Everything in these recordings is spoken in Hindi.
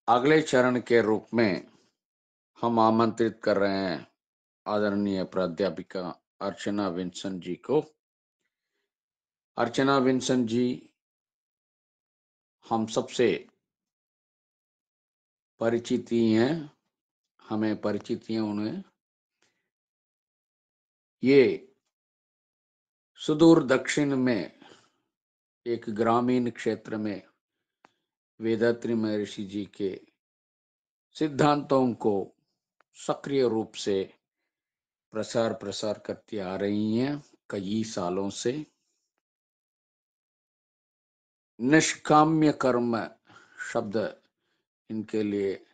अगले चरण के रूप में हम आमंत्रित कर रहे हैं आदरणीय प्राध्यापिका अर्चना विंसन जी को। अर्चना विंसन जी हम सबसे परिचित ही हैं, हमें परिचित ही हैं उन्हें। ये सुदूर दक्षिण में एक ग्रामीण क्षेत्र में वेदात्री महर्षि जी के सिद्धांतों को सक्रिय रूप से प्रसार करती आ रही हैं कई सालों से। निष्काम्य कर्म शब्द इनके लिए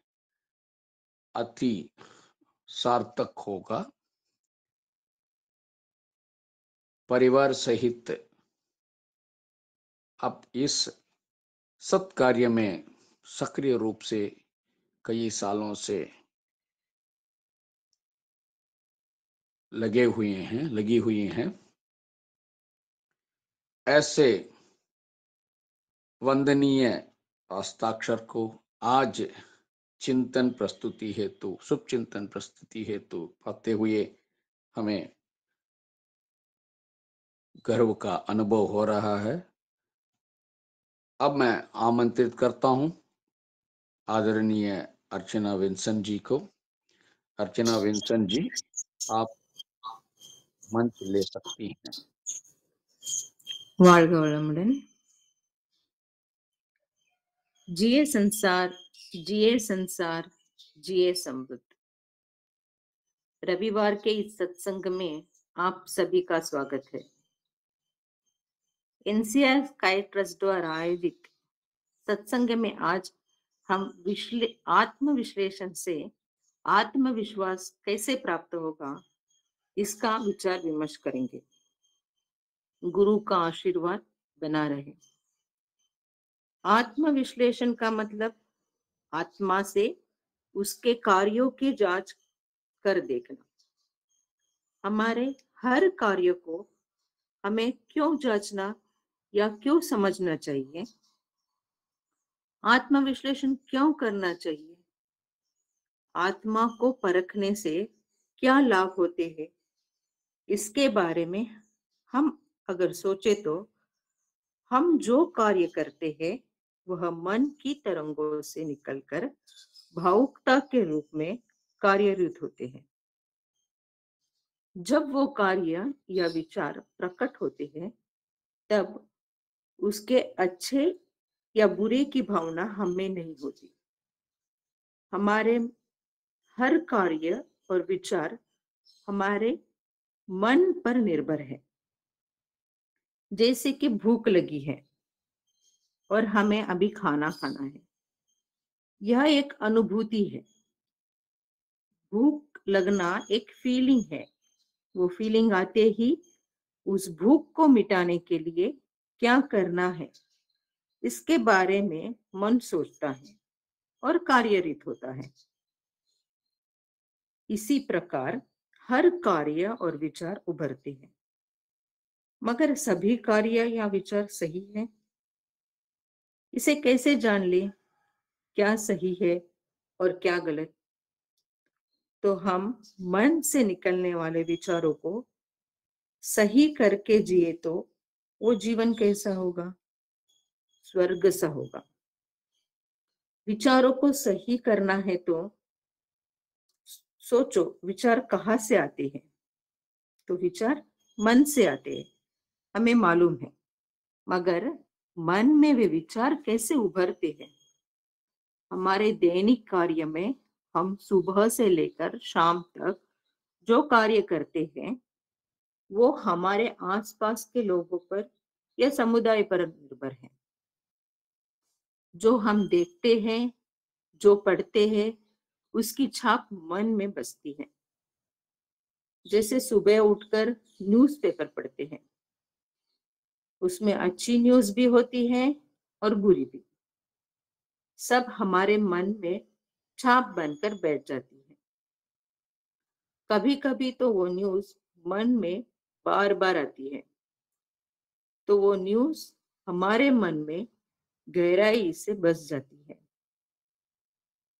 अति सार्थक होगा। परिवार सहित अब इस सत्कार्य में सक्रिय रूप से कई सालों से लगी हुई हैं। ऐसे वंदनीय हस्ताक्षर को आज शुभ चिंतन प्रस्तुति हेतु पाते हुए हमें गर्व का अनुभव हो रहा है। अब मैं आमंत्रित करता हूं आदरणीय अर्चना विंसन जी को। अर्चना विंसन जी, आप मंच ले सकती हैं। வாழ்க வளமுடன். जिए संसार, जिए संसार, जिए समृद्ध. रविवार के इस सत्संग में आप सभी का स्वागत है। एनसीआर स्काई ट्रस्ट द्वारा आयोजित सत्संग में आज हम आत्मविश्लेषण से आत्मविश्वास कैसे प्राप्त होगा इसका विचार विमर्श करेंगे। गुरु का आशीर्वाद बना रहे। आत्मविश्लेषण का मतलब आत्मा से उसके कार्यों की जांच कर देखना। हमारे हर कार्य को हमें क्यों जांचना या क्यों समझना चाहिए? आत्मविश्लेषण क्यों करना चाहिए? आत्मा को परखने से क्या लाभ होते हैं? इसके बारे में हम अगर सोचे तो हम जो कार्य करते हैं वह मन की तरंगों से निकलकर भावुकता के रूप में कार्यरत होते हैं। जब वो कार्य या विचार प्रकट होते हैं तब उसके अच्छे या बुरे की भावना हमें नहीं होती। हमारे हर कार्य और विचार हमारे मन पर निर्भर है। जैसे कि भूख लगी है और हमें अभी खाना खाना है, यह एक अनुभूति है। भूख लगना एक फीलिंग है। वो फीलिंग आते ही उस भूख को मिटाने के लिए क्या करना है इसके बारे में मन सोचता है और कार्यरत होता है। इसी प्रकार हर कार्य और विचार उभरते हैं, मगर सभी कार्य या विचार सही है? इसे कैसे जान ले क्या सही है और क्या गलत? तो हम मन से निकलने वाले विचारों को सही करके जिए तो वो जीवन कैसा होगा? स्वर्ग सा होगा। विचारों को सही करना है तो सोचो विचार कहाँ से आते हैं? तो विचार मन से आते हैं, हमें मालूम है। मगर मन में वे विचार कैसे उभरते हैं? हमारे दैनिक कार्य में हम सुबह से लेकर शाम तक जो कार्य करते हैं वो हमारे आसपास के लोगों पर या समुदाय पर निर्भर है। जो हम देखते हैं, जो पढ़ते हैं, उसकी छाप मन में बसती है। जैसे सुबह उठकर न्यूज़पेपर पढ़ते हैं, उसमें अच्छी न्यूज़ भी होती है और बुरी भी। सब हमारे मन में छाप बनकर बैठ जाती है। कभी कभी तो वो न्यूज़ मन में बार बार आती है, तो वो न्यूज़ हमारे मन में गहराई से बस जाती है।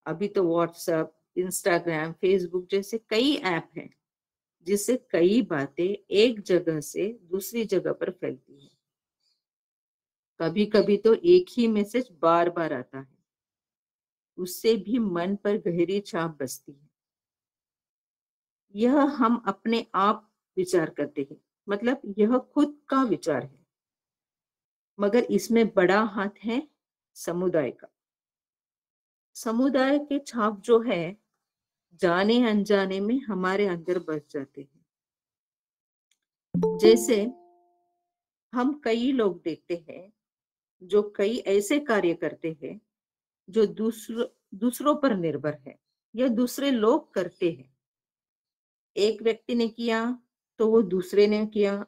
अभी तो व्हाट्सएप, इंस्टाग्राम, फेसबुक जैसे कई ऐप हैं जिससे कई बातें एक जगह से दूसरी जगह पर फैलती है। कभी कभी तो एक ही मैसेज बार बार आता है, उससे भी मन पर गहरी छाप बसती है। यह हम अपने आप विचार करते हैं, मतलब यह खुद का विचार है, मगर इसमें बड़ा हाथ है समुदाय का। समुदाय के छाप जो है, जाने अनजाने में हमारे अंदर बस जाते हैं। जैसे हम कई लोग देखते हैं जो कई ऐसे कार्य करते हैं जो दूसरों पर निर्भर है या दूसरे लोग करते हैं। एक व्यक्ति ने किया तो वो दूसरे ने किया,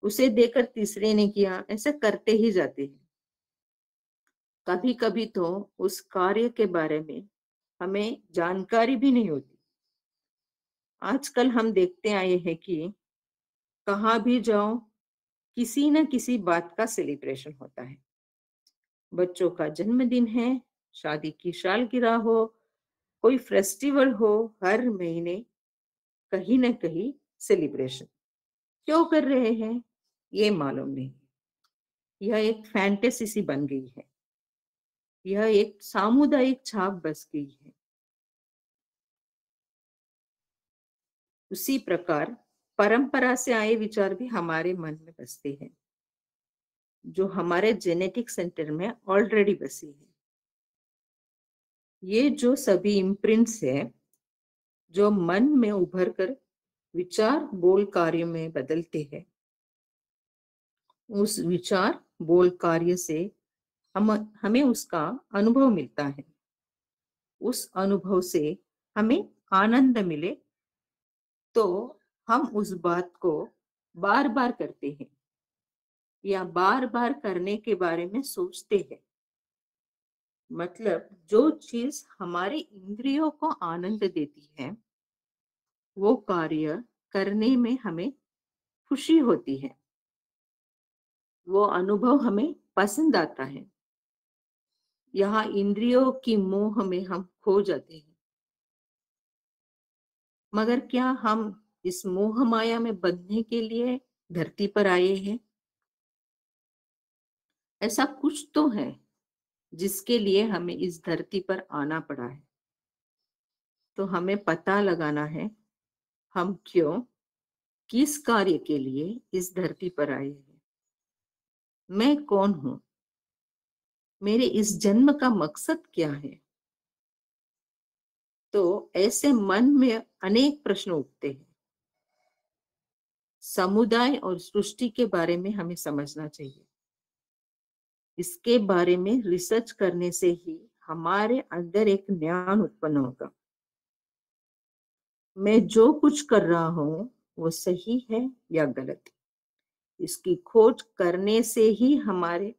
उसे देखकर तीसरे ने किया, ऐसे करते ही जाते हैं। कभी कभी तो उस कार्य के बारे में हमें जानकारी भी नहीं होती। आजकल हम देखते आए हैं कि कहाँ भी जाओ, किसी न किसी बात का सेलिब्रेशन होता है। बच्चों का जन्मदिन है, शादी की सालगिरह हो, कोई फेस्टिवल हो, हर महीने कहीं न कहीं सेलिब्रेशन। क्यों कर रहे हैं ये मालूम नहीं। यह एक फैंटेसी सी बन गई है, यह एक सामुदायिक छाप बस गई है। उसी प्रकार परंपरा से आए विचार भी हमारे मन में बसते हैं, जो हमारे जेनेटिक सेंटर में ऑलरेडी बसी है। ये जो सभी इम्प्रिंट्स है, जो मन में उभर कर विचार बोल कार्य में बदलते हैं, उस विचार बोल कार्य से हमें उसका अनुभव मिलता है। उस अनुभव से हमें आनंद मिले तो हम उस बात को बार बार करते हैं या बार बार करने के बारे में सोचते हैं। मतलब जो चीज हमारे इंद्रियों को आनंद देती है, वो कार्य करने में हमें खुशी होती है, वो अनुभव हमें पसंद आता है। यहाँ इंद्रियों की मोह में हम खो जाते हैं। मगर क्या हम इस मोह माया में बंधने के लिए धरती पर आए हैं? ऐसा कुछ तो है जिसके लिए हमें इस धरती पर आना पड़ा है। तो हमें पता लगाना है हम क्यों, किस कार्य के लिए इस धरती पर आए हैं। मैं कौन हूं? मेरे इस जन्म का मकसद क्या है? तो ऐसे मन में अनेक प्रश्न उठते हैं। समुदाय और सृष्टि के बारे में हमें समझना चाहिए। इसके बारे में रिसर्च करने से ही हमारे अंदर एक ज्ञान उत्पन्न होगा। मैं जो कुछ कर रहा हूं वो सही है या गलत, इसकी खोज करने से ही हमारे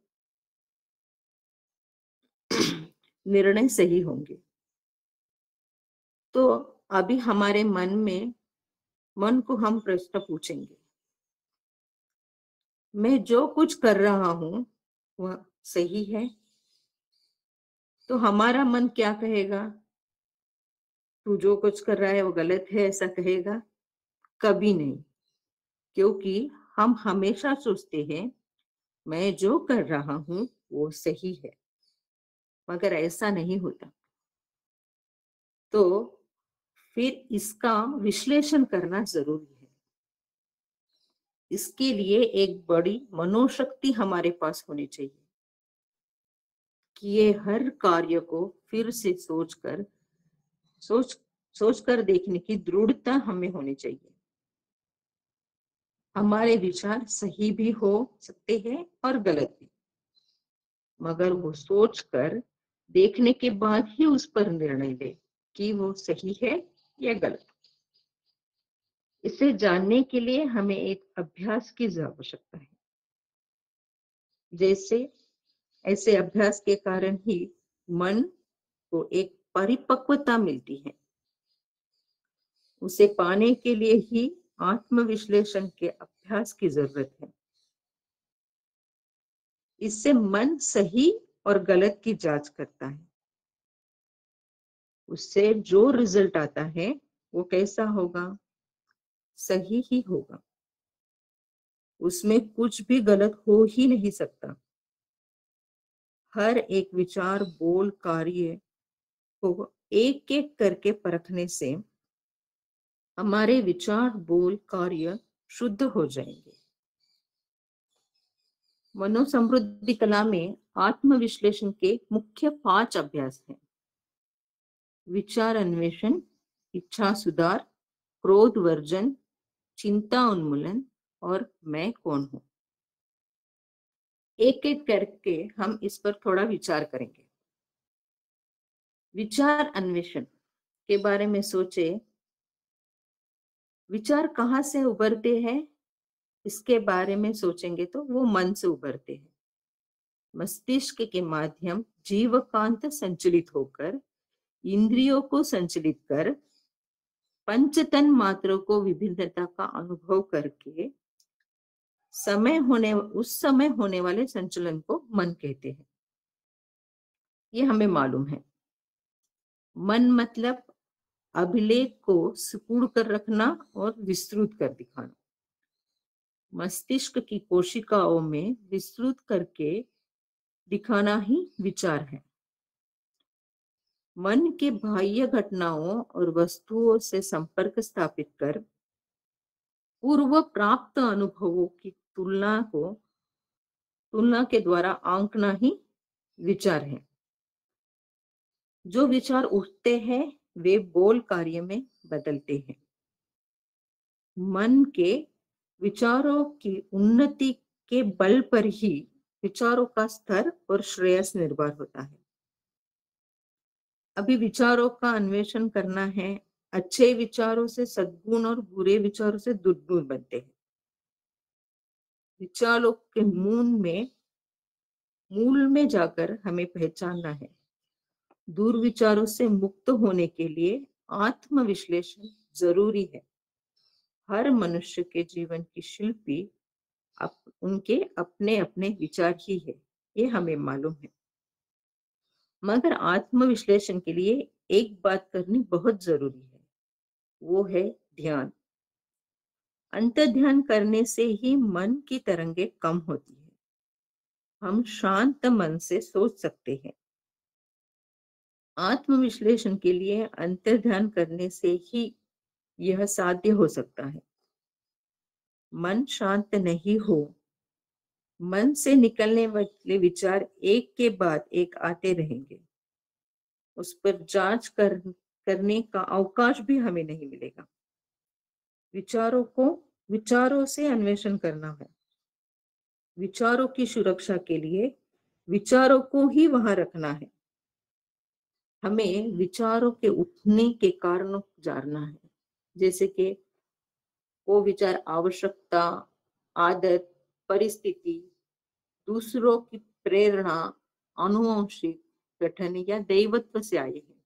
निर्णय सही होंगे। तो अभी हमारे मन को हम प्रश्न पूछेंगे, मैं जो कुछ कर रहा हूं वह सही है? तो हमारा मन क्या कहेगा? तू जो कुछ कर रहा है वो गलत है, ऐसा कहेगा? कभी नहीं। क्योंकि हम हमेशा सोचते हैं मैं जो कर रहा हूं वो सही है, मगर ऐसा नहीं होता। तो फिर इसका विश्लेषण करना जरूरी है। इसके लिए एक बड़ी मनोशक्ति हमारे पास होनी चाहिए कि ये हर कार्य को फिर से सोच सोचकर देखने की दृढ़ता हमें होनी चाहिए। हमारे विचार सही भी हो सकते हैं और गलत भी, मगर वो सोच कर देखने के बाद ही उस पर निर्णय ले कि वो सही है या गलत। इसे जानने के लिए हमें एक अभ्यास की आवश्यकता है। जैसे ऐसे अभ्यास के कारण ही मन को एक परिपक्वता मिलती है। उसे पाने के लिए ही आत्मविश्लेषण के अभ्यास की जरूरत है। इससे मन सही और गलत की जांच करता है। उससे जो रिजल्ट आता है वो कैसा होगा? सही ही होगा। उसमें कुछ भी गलत हो ही नहीं सकता। हर एक विचार, बोल, कार्य को एक एक करके परखने से हमारे विचार, बोल, कार्य शुद्ध हो जाएंगे। मनोसमृद्धि कला में आत्मविश्लेषण के मुख्य 5 अभ्यास हैं। विचार अन्वेषण, इच्छा सुधार, क्रोध वर्जन, चिंता उन्मूलन और मैं कौन हूं। एक एक करके हम इस पर थोड़ा विचार करेंगे। विचार अन्वेषण के बारे में सोचे। विचार कहाँ से उभरते हैं इसके बारे में सोचेंगे तो वो मन से उभरते हैं। मस्तिष्क के माध्यम जीवकांत संचलित होकर इंद्रियों को संचलित कर पंचतन मात्रों को विभिन्नता का अनुभव करके उस समय होने वाले संचलन को मन कहते हैं। ये हमें मालूम है। मन मतलब अभिलेख को सिकुड़ कर रखना और विस्तृत कर दिखाना। मस्तिष्क की कोशिकाओं में विस्तृत करके दिखाना ही विचार है। मन के बाह्य घटनाओं और वस्तुओं से संपर्क स्थापित कर पूर्व प्राप्त अनुभवों की तुलना के द्वारा आंकना ही विचार है। जो विचार उठते हैं वे बोल कार्य में बदलते हैं। मन के विचारों की उन्नति के बल पर ही विचारों का स्तर और श्रेयस निर्भर होता है। अभी विचारों का अन्वेषण करना है। अच्छे विचारों से सद्गुण और बुरे विचारों से दुर्गुण बनते हैं। विचारों के मूल में जाकर हमें पहचानना है। दुर्विचारों से मुक्त होने के लिए आत्मविश्लेषण जरूरी है। हर मनुष्य के जीवन की शिल्पी उनके अपने अपने विचार ही है, ये हमें मालूम है। मगर आत्मविश्लेषण के लिए एक बात करनी बहुत जरूरी है, वो है ध्यान। अंतर ध्यान करने से ही मन की तरंगे कम होती है। हम शांत मन से सोच सकते हैं। आत्मविश्लेषण के लिए अंतर ध्यान करने से ही यह साध्य हो सकता है। मन शांत नहीं हो, मन से निकलने वाले विचार एक के बाद एक आते रहेंगे। उस पर जांच करने का अवकाश भी हमें नहीं मिलेगा। विचारों से अन्वेषण करना है। विचारों की सुरक्षा के लिए विचारों को ही वहां रखना है। हमें विचारों के उठने के कारणों को जानना है। जैसे कि वो विचार आवश्यकता, आदत, परिस्थिति, दूसरों की प्रेरणा, आनुवंशिक गठन या दैवत्व से आए हैं।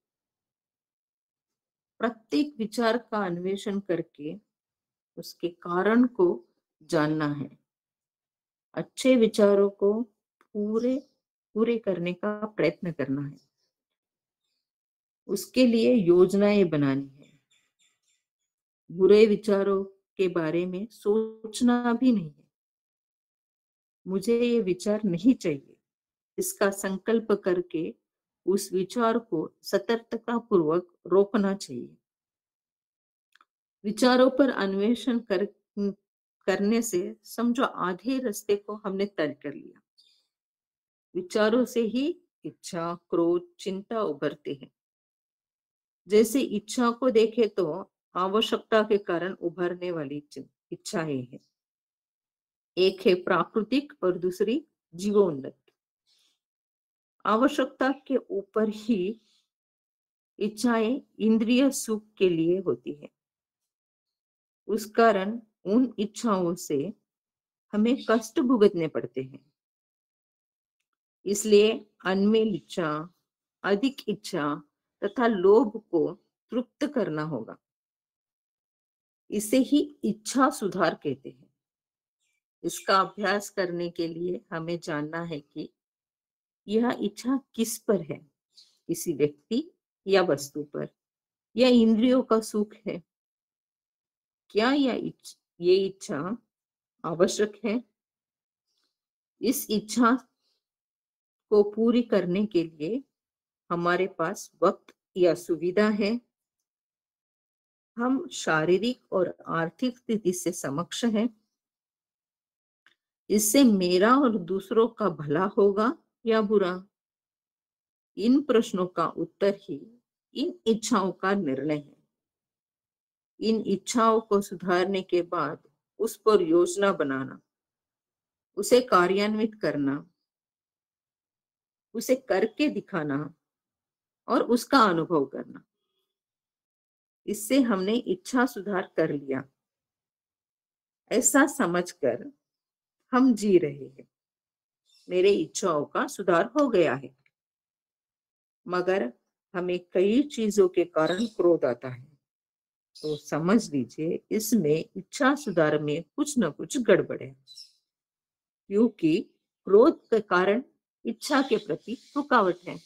प्रत्येक विचार का अन्वेषण करके उसके कारण को जानना है। अच्छे विचारों को पूरे करने का प्रयत्न करना है। उसके लिए योजनाएं बनानी है। बुरे विचारों के बारे में सोचना भी नहीं है। मुझे ये विचार नहीं चाहिए, इसका संकल्प करके उस विचार को सतर्कता पूर्वक रोकना चाहिए। विचारों पर अन्वेषण करने से समझो आधे रास्ते को हमने तय कर लिया। विचारों से ही इच्छा, क्रोध, चिंता उभरते हैं। जैसे इच्छा को देखे तो आवश्यकता के कारण उभरने वाली इच्छाएं हैं। एक है प्राकृतिक और दूसरी जीवोन्नत। आवश्यकता के ऊपर ही इच्छाएं इंद्रिय सुख के लिए होती है। उस कारण उन इच्छाओं से हमें कष्ट भुगतने पड़ते हैं। इसलिए अनमेल इच्छा, अधिक इच्छा तथा लोभ को तृप्त करना होगा। इसे ही इच्छा सुधार कहते हैं। इसका अभ्यास करने के लिए हमें जानना है कि यह इच्छा किस पर है, किसी व्यक्ति, या वस्तु पर या इंद्रियों का सुख है? क्या ये इच्छा आवश्यक है? इस इच्छा को पूरी करने के लिए हमारे पास वक्त या सुविधा है? हम शारीरिक और आर्थिक स्थिति से समक्ष हैं? इससे मेरा और दूसरों का भला होगा या बुरा? इन प्रश्नों का उत्तर ही इन इच्छाओं का निर्णय है। इन इच्छाओं को सुधारने के बाद उस पर योजना बनाना, उसे कार्यान्वित करना, उसे करके दिखाना और उसका अनुभव करना। इससे हमने इच्छा सुधार कर लिया, ऐसा समझकर हम जी रहे हैं। मेरे इच्छाओं का सुधार हो गया है। मगर हमें कई चीजों के कारण क्रोध आता है, तो समझ लीजिए इसमें इच्छा सुधार में कुछ न कुछ गड़बड़ है, क्योंकि क्रोध के कारण इच्छा के प्रति रुकावट है।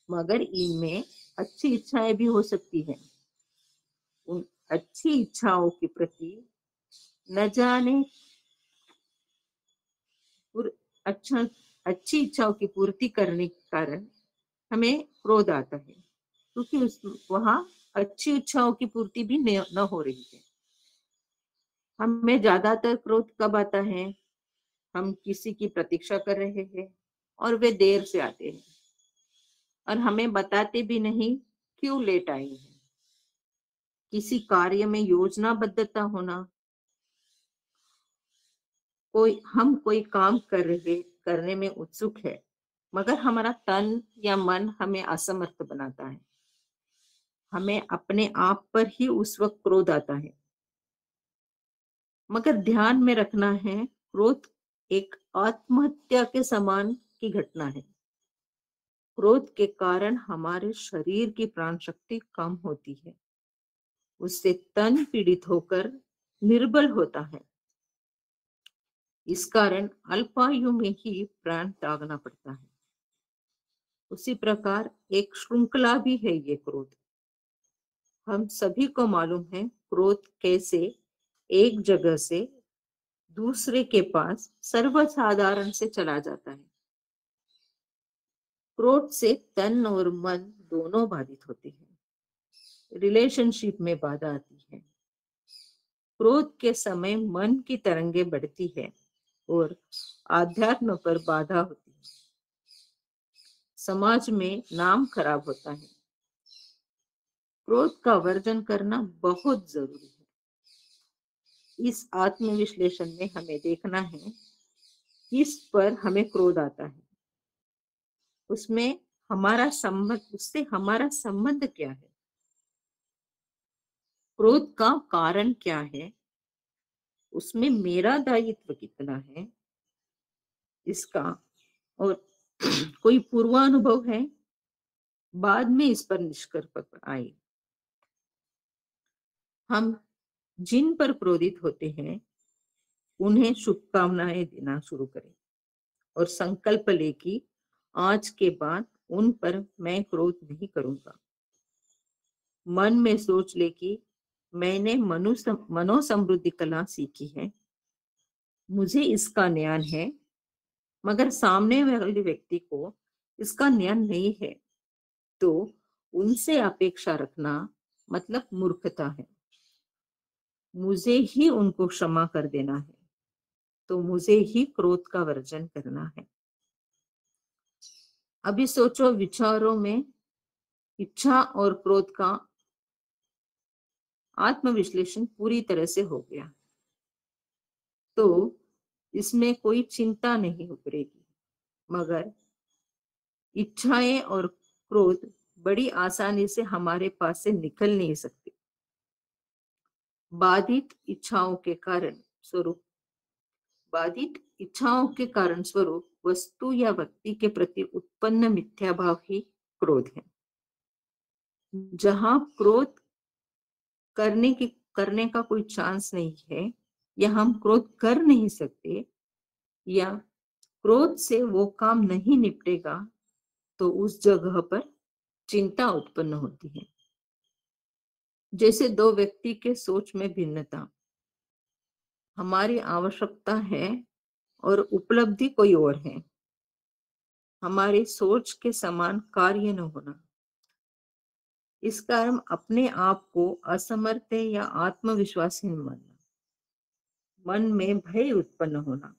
मगर इनमें अच्छी इच्छाएं भी हो सकती हैं। उन अच्छी इच्छाओं के प्रति न जाने अच्छा अच्छी इच्छाओं की पूर्ति करने के कारण हमें क्रोध आता है, क्योंकि उस वहां अच्छी इच्छाओं की पूर्ति भी न हो रही है। हमें ज्यादातर क्रोध कब आता है? हम किसी की प्रतीक्षा कर रहे हैं और वे देर से आते हैं और हमें बताते भी नहीं क्यों लेट आए हैं। किसी कार्य में योजनाबद्धता होना, कोई काम करने में उत्सुक है, मगर हमारा तन या मन हमें असमर्थ बनाता है। हमें अपने आप पर ही उस वक्त क्रोध आता है। मगर ध्यान में रखना है, क्रोध एक आत्महत्या के समान की घटना है। क्रोध के कारण हमारे शरीर की प्राण शक्ति कम होती है, उससे तन पीड़ित होकर निर्बल होता है। इस कारण अल्पायु में ही प्राण त्यागना पड़ता है। उसी प्रकार एक श्रृंखला भी है ये क्रोध। हम सभी को मालूम है क्रोध कैसे एक जगह से दूसरे के पास सर्वसाधारण से चला जाता है। क्रोध से तन और मन दोनों बाधित होते हैं। रिलेशनशिप में बाधा आती है। क्रोध के समय मन की तरंगे बढ़ती है और आध्यात्म पर बाधा होती है। समाज में नाम खराब होता है। क्रोध का वर्जन करना बहुत जरूरी है। इस आत्मविश्लेषण में हमें देखना है किस पर हमें क्रोध आता है, उसमें उससे हमारा संबंध क्या है, क्रोध का कारण क्या है, उसमें मेरा दायित्व कितना है, इसका और कोई पूर्वानुभव है। बाद में इस पर निष्कर्ष पर आए। हम जिन पर क्रोधित होते हैं उन्हें शुभकामनाएं देना शुरू करें और संकल्प ले कि आज के बाद उन पर मैं क्रोध नहीं करूंगा। मन में सोच ले कि मैंने मनोसमृद्धि कला सीखी है, मुझे इसका ज्ञान है, मगर सामने वाले व्यक्ति को इसका ज्ञान नहीं है, तो उनसे अपेक्षा रखना मतलब मूर्खता है। मुझे ही उनको क्षमा कर देना है, तो मुझे ही क्रोध का वर्जन करना है। अभी सोचो, विचारों में इच्छा और क्रोध का आत्मविश्लेषण पूरी तरह से हो गया, तो इसमें कोई चिंता नहीं उभरेगी। मगर इच्छाएं और क्रोध बड़ी आसानी से हमारे पास से निकल नहीं सकते। बाधित इच्छाओं के कारण स्वरूप वस्तु या व्यक्ति के प्रति उत्पन्न मिथ्याभाव ही क्रोध है। जहां क्रोध करने का कोई चांस नहीं है, या हम क्रोध कर नहीं सकते, या क्रोध से वो काम नहीं निपटेगा, तो उस जगह पर चिंता उत्पन्न होती है। जैसे दो व्यक्ति के सोच में भिन्नता, हमारी आवश्यकता है और उपलब्धि कोई और है, हमारी सोच के समान कार्य न होना, इस कारण अपने आप को असमर्थ या आत्मविश्वासहीन मानना, मन में भय उत्पन्न होना।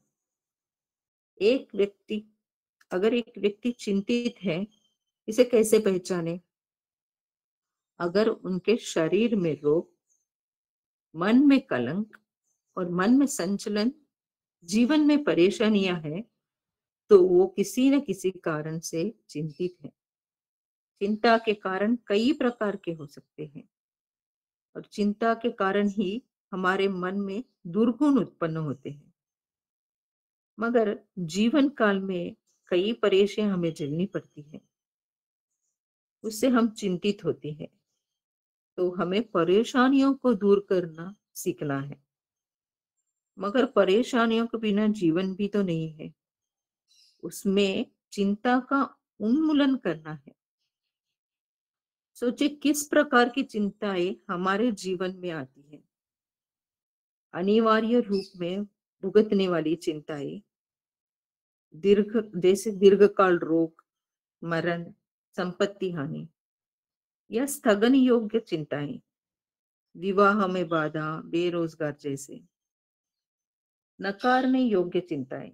अगर एक व्यक्ति चिंतित है, इसे कैसे पहचाने? अगर उनके शरीर में रोग, मन में कलंक और मन में संचलन, जीवन में परेशानियां हैं, तो वो किसी न किसी कारण से चिंतित है। चिंता के कारण कई प्रकार के हो सकते हैं और चिंता के कारण ही हमारे मन में दुर्गुण उत्पन्न होते हैं। मगर जीवन काल में कई परेशानियां हमें झेलनी पड़ती है, उससे हम चिंतित होते हैं। तो हमें परेशानियों को दूर करना सीखना है। मगर परेशानियों के बिना जीवन भी तो नहीं है, उसमें चिंता का उन्मूलन करना है। सोचिए किस प्रकार की चिंताएं हमारे जीवन में आती है। अनिवार्य रूप में भुगतने वाली चिंताएं, जैसे दीर्घकाल रोग, मरण, संपत्ति हानि, या स्थगन योग्य चिंताएं, विवाह में बाधा, बेरोजगार जैसे। नकारने योग्य चिंताएं,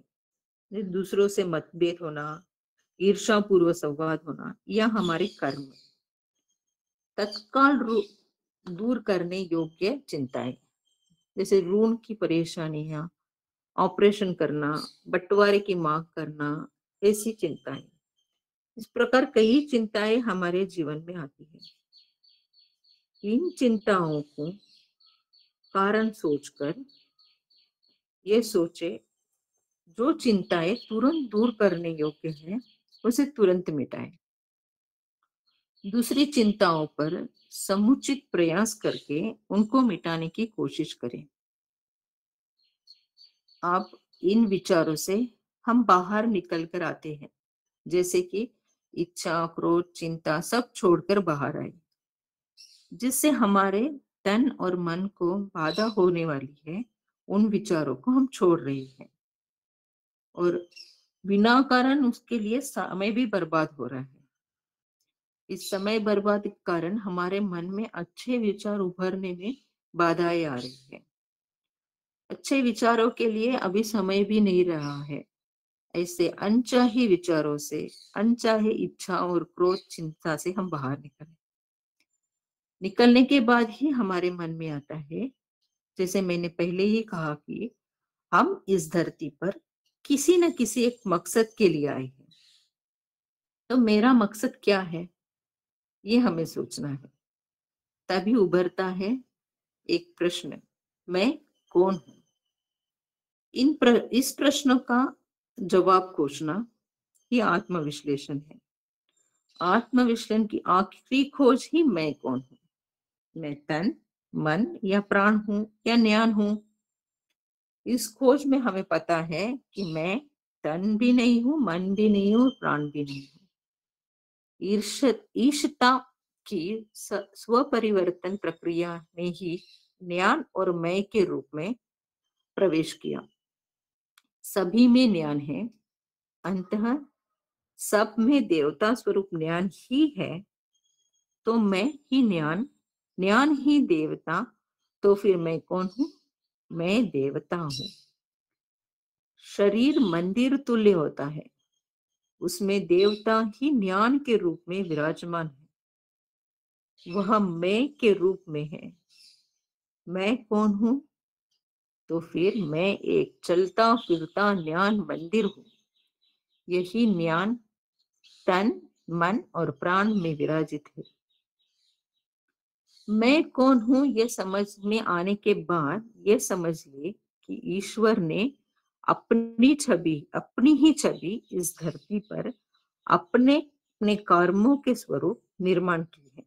दूसरों से मतभेद होना, ईर्षा पूर्व संवाद होना, या हमारे कर्म। तत्काल दूर करने योग्य चिंताएं, जैसे ऋण की परेशानियां, ऑपरेशन करना, बंटवारे की मांग करना, ऐसी चिंताएं। इस प्रकार कई चिंताएं हमारे जीवन में आती है। इन चिंताओं को कारण सोचकर ये सोचे, जो चिंताएं तुरंत दूर करने योग्य है उसे तुरंत मिटाएं। दूसरी चिंताओं पर समुचित प्रयास करके उनको मिटाने की कोशिश करें। आप इन विचारों से हम बाहर निकल कर आते हैं, जैसे कि इच्छा, क्रोध, चिंता सब छोड़कर बाहर आए, जिससे हमारे तन और मन को बाधा होने वाली है, उन विचारों को हम छोड़ रहे हैं और बिना कारण उसके लिए समय भी बर्बाद हो रहा है। इस समय बर्बाद के कारण हमारे मन में अच्छे विचार उभरने में बाधाएं आ रही है। अच्छे विचारों के लिए अभी समय भी नहीं रहा है। ऐसे अनचाहे विचारों से, अनचाहे इच्छा और क्रोध, चिंता से हम बाहर निकलने के बाद ही हमारे मन में आता है, जैसे मैंने पहले ही कहा कि हम इस धरती पर किसी न किसी एक मकसद के लिए आए हैं। तो मेरा मकसद क्या है, ये हमें सोचना है। तभी उभरता है एक प्रश्न, मैं कौन हूं? इस प्रश्न का जवाब खोजना ही आत्मविश्लेषण है। आत्मविश्लेषण की आखिरी खोज ही मैं कौन हूं। मैं तन, मन या प्राण हूं या ज्ञान हूं? इस खोज में हमें पता है कि मैं तन भी नहीं हूं, मन भी नहीं हूं, प्राण भी नहीं हूं। ईशता की स्वपरिवर्तन प्रक्रिया में ही ज्ञान और मैं के रूप में प्रवेश किया। सभी में ज्ञान है, अंततः सब में देवता स्वरूप ज्ञान ही है। तो मैं ही ज्ञान, ज्ञान ही देवता, तो फिर मैं कौन हूं? मैं देवता हूं। शरीर मंदिर तुल्य होता है, उसमें देवता ही ज्ञान के रूप में विराजमान है, वह मैं के रूप में है। मैं कौन हूं? तो फिर मैं एक चलता फिरता ज्ञान मंदिर हूं। यही ज्ञान तन, मन और प्राण में विराजित है। मैं कौन हूं ये समझ में आने के बाद ये समझ ले कि ईश्वर ने अपनी ही छवि इस धरती पर अपने अपने कर्मों के स्वरूप निर्माण की है।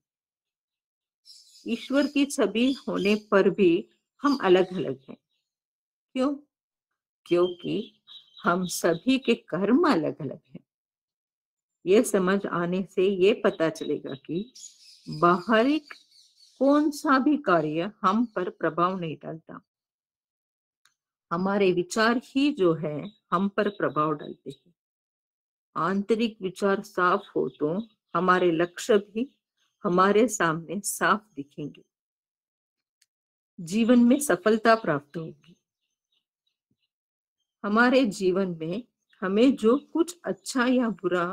ईश्वर की छवि होने पर भी हम अलग अलग हैं। क्यों? क्योंकि हम सभी के कर्म अलग अलग हैं। ये समझ आने से ये पता चलेगा कि बाहरी कौन सा भी कार्य हम पर प्रभाव नहीं डालता, हमारे विचार ही जो है हम पर प्रभाव डालते हैं। आंतरिक विचार साफ हो तो हमारे लक्ष्य भी हमारे सामने साफ दिखेंगे, जीवन में सफलता प्राप्त होगी। हमारे जीवन में हमें जो कुछ अच्छा या बुरा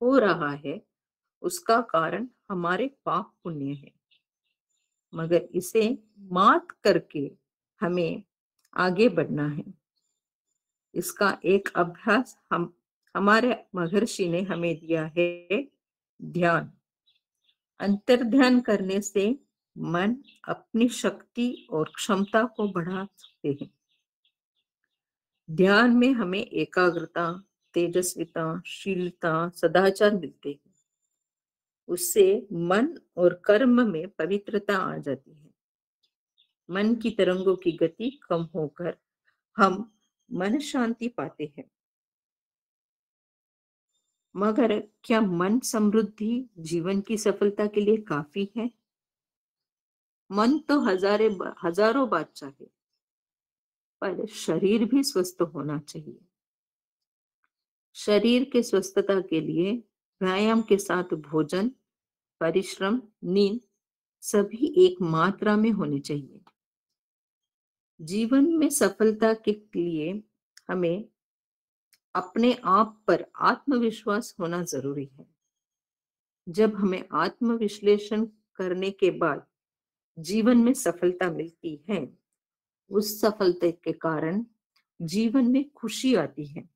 हो रहा है उसका कारण हमारे पाप पुण्य है, मगर इसे मात करके हमें आगे बढ़ना है। इसका एक अभ्यास हमारे महर्षि ने हमें दिया है, ध्यान। अंतर ध्यान करने से मन अपनी शक्ति और क्षमता को बढ़ा सकते हैं। ध्यान में हमें एकाग्रता, तेजस्विता, शीलता, सदाचार मिलते हैं। उससे मन और कर्म में पवित्रता आ जाती है। मन की तरंगों की गति कम होकर हम मन शांति पाते हैं। मगर क्या मन समृद्धि जीवन की सफलता के लिए काफी है? मन तो हजारों बात चाहे, पर शरीर भी स्वस्थ होना चाहिए। शरीर के स्वस्थता के लिए व्यायाम के साथ भोजन, परिश्रम, नींद सभी एक मात्रा में होने चाहिए। जीवन में सफलता के लिए हमें अपने आप पर आत्मविश्वास होना जरूरी है। जब हमें आत्मविश्लेषण करने के बाद जीवन में सफलता मिलती है, उस सफलता के कारण जीवन में खुशी आती है।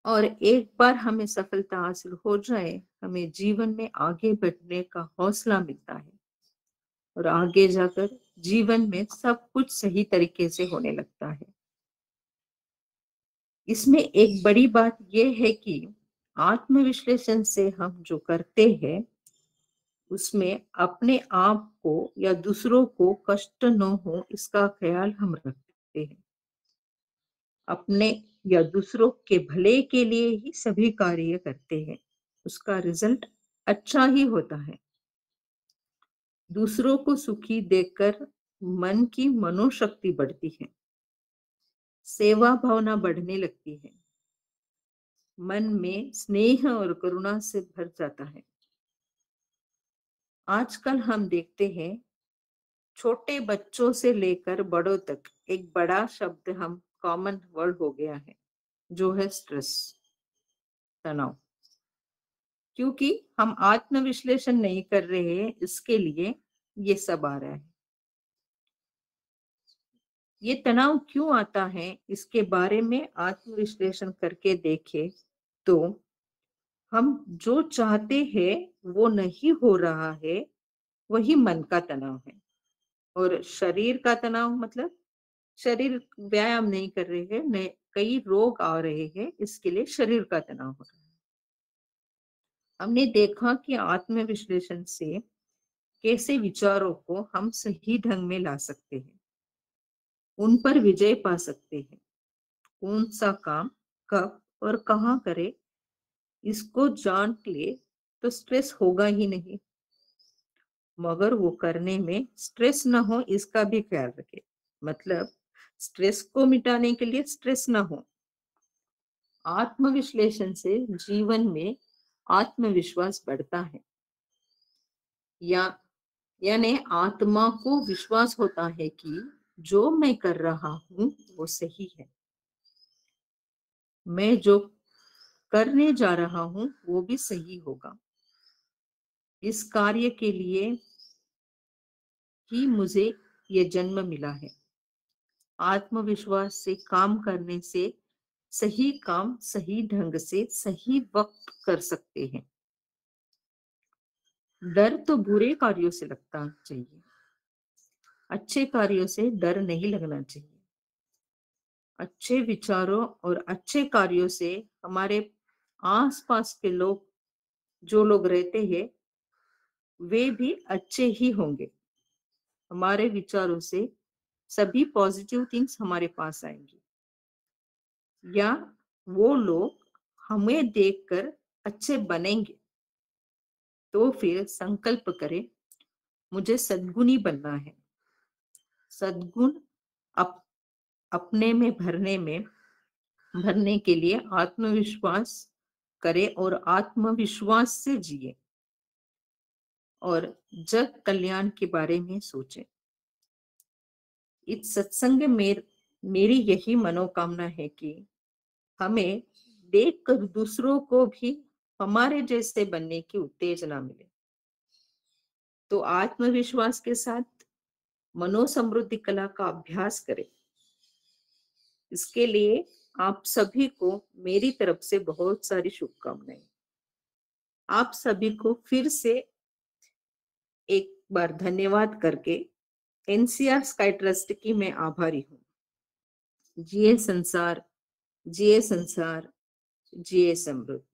और एक बार हमें सफलता हासिल हो जाए, हमें जीवन में आगे बढ़ने का हौसला मिलता है और आगे जाकर जीवन में सब कुछ सही तरीके से होने लगता है। इसमें एक बड़ी बात यह है कि आत्मविश्लेषण से हम जो करते हैं उसमें अपने आप को या दूसरों को कष्ट न हो इसका ख्याल हम रखते हैं। अपने या दूसरों के भले के लिए ही सभी कार्य करते हैं, उसका रिजल्ट अच्छा ही होता है। दूसरों को सुखी देखकर मन की मनोशक्ति बढ़ती है, सेवा भावना बढ़ने लगती है, मन में स्नेह और करुणा से भर जाता है। आजकल हम देखते हैं छोटे बच्चों से लेकर बड़ों तक एक बड़ा शब्द हम कॉमन वर्ड हो गया है, जो है स्ट्रेस, तनाव। क्योंकि हम आत्मविश्लेषण नहीं कर रहे हैं, इसके लिए ये सब आ रहा है। ये तनाव क्यों आता है इसके बारे में आत्मविश्लेषण करके देखें तो हम जो चाहते हैं वो नहीं हो रहा है, वही मन का तनाव है। और शरीर का तनाव मतलब शरीर व्यायाम नहीं कर रहे हैं, नए कई रोग आ रहे हैं, इसके लिए शरीर का तनाव हो रहा है। हमने देखा कि आत्मविश्लेषण से कैसे विचारों को हम सही ढंग में ला सकते हैं, उन पर विजय पा सकते हैं। कौन सा काम कब और कहाँ करे इसको जान ले तो स्ट्रेस होगा ही नहीं, मगर वो करने में स्ट्रेस ना हो इसका भी ख्याल रखे। मतलब स्ट्रेस को मिटाने के लिए स्ट्रेस ना हो। आत्मविश्लेषण से जीवन में आत्मविश्वास बढ़ता है, या यानी आत्मा को विश्वास होता है कि जो मैं कर रहा हूं वो सही है, मैं जो करने जा रहा हूं वो भी सही होगा, इस कार्य के लिए ही मुझे ये जन्म मिला है। आत्मविश्वास से काम करने से सही काम सही ढंग से सही वक्त कर सकते हैं। डर तो बुरे कार्यों से लगता चाहिए, अच्छे कार्यों से डर नहीं लगना चाहिए। अच्छे विचारों और अच्छे कार्यों से हमारे आसपास के लोग, जो लोग रहते हैं, वे भी अच्छे ही होंगे। हमारे विचारों से सभी पॉजिटिव थिंग्स हमारे पास आएंगी, या वो लोग हमें देखकर अच्छे बनेंगे तो फिर संकल्प करें, मुझे सद्गुणी बनना है। सद्गुण अप, अपने में भरने के लिए आत्मविश्वास करें और आत्मविश्वास से जिए और जग कल्याण के बारे में सोचें। इस सत्संग में मेरी यही मनोकामना है कि हमें देखकर दूसरों को भी हमारे जैसे बनने की उत्तेजना मिले। तो आत्मविश्वास के साथ मनोसमृद्धि कला का अभ्यास करें। इसके लिए आप सभी को मेरी तरफ से बहुत सारी शुभकामनाएं। आप सभी को फिर से एक बार धन्यवाद करके एनसीआर स्काई ट्रस्ट की मैं आभारी हूँ। जिए संसार, जिए संसार, जिए समृद्धि।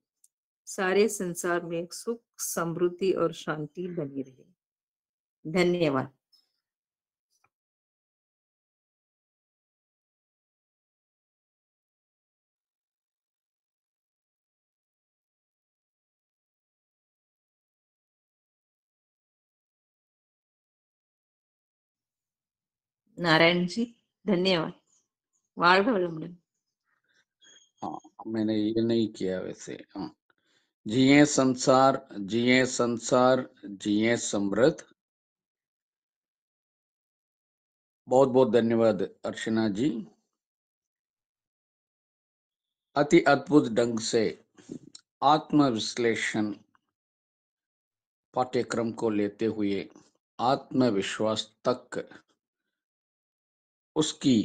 सारे संसार में सुख, समृद्धि और शांति बनी रहे। धन्यवाद। नारायण जी, धन्यवाद। வாழ்க வளமுடன்। हाँ, मैंने ये नहीं किया वैसे। हाँ, जिए संसार, जिए संसार, जिए समृद्ध। बहुत बहुत धन्यवाद अर्चना जी। अति अद्भुत ढंग से आत्मविश्लेषण पाठ्यक्रम को लेते हुए आत्मविश्वास तक उसकी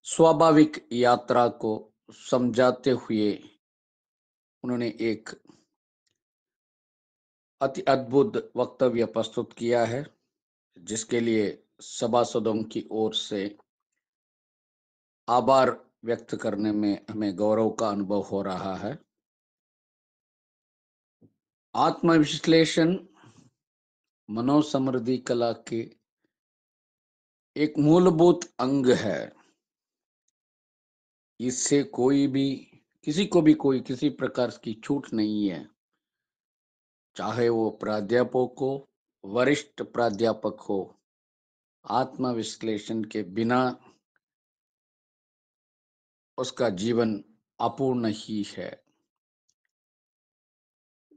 स्वाभाविक यात्रा को समझाते हुए उन्होंने एक अति अद्भुत वक्तव्य प्रस्तुत किया है, जिसके लिए सभासदों की ओर से आभार व्यक्त करने में हमें गौरव का अनुभव हो रहा है। आत्मविश्लेषण मनोसमृद्धि कला के एक मूलभूत अंग है। इससे कोई भी किसी को भी कोई किसी प्रकार की छूट नहीं है, चाहे वो प्राध्यापक हो, वरिष्ठ प्राध्यापक हो। आत्मविश्लेषण के बिना उसका जीवन अपूर्ण ही है।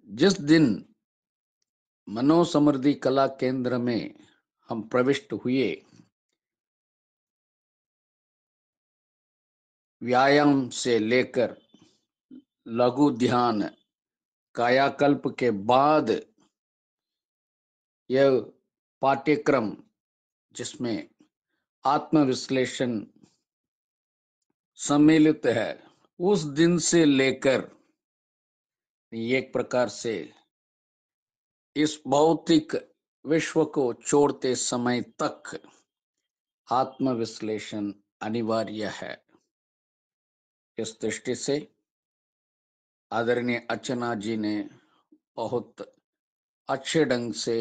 जिस दिन मनोसमृद्धि कला केंद्र में हम प्रविष्ट हुए, व्यायाम से लेकर लघु ध्यान, कायाकल्प के बाद यह पाठ्यक्रम जिसमें आत्मविश्लेषण सम्मिलित है, उस दिन से लेकर एक प्रकार से इस भौतिक विश्व को छोड़ते समय तक आत्मविश्लेषण अनिवार्य है। इस दृष्टि से आदरणीय अर्चना जी ने बहुत अच्छे ढंग से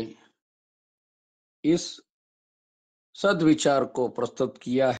इस सद्विचार को प्रस्तुत किया है।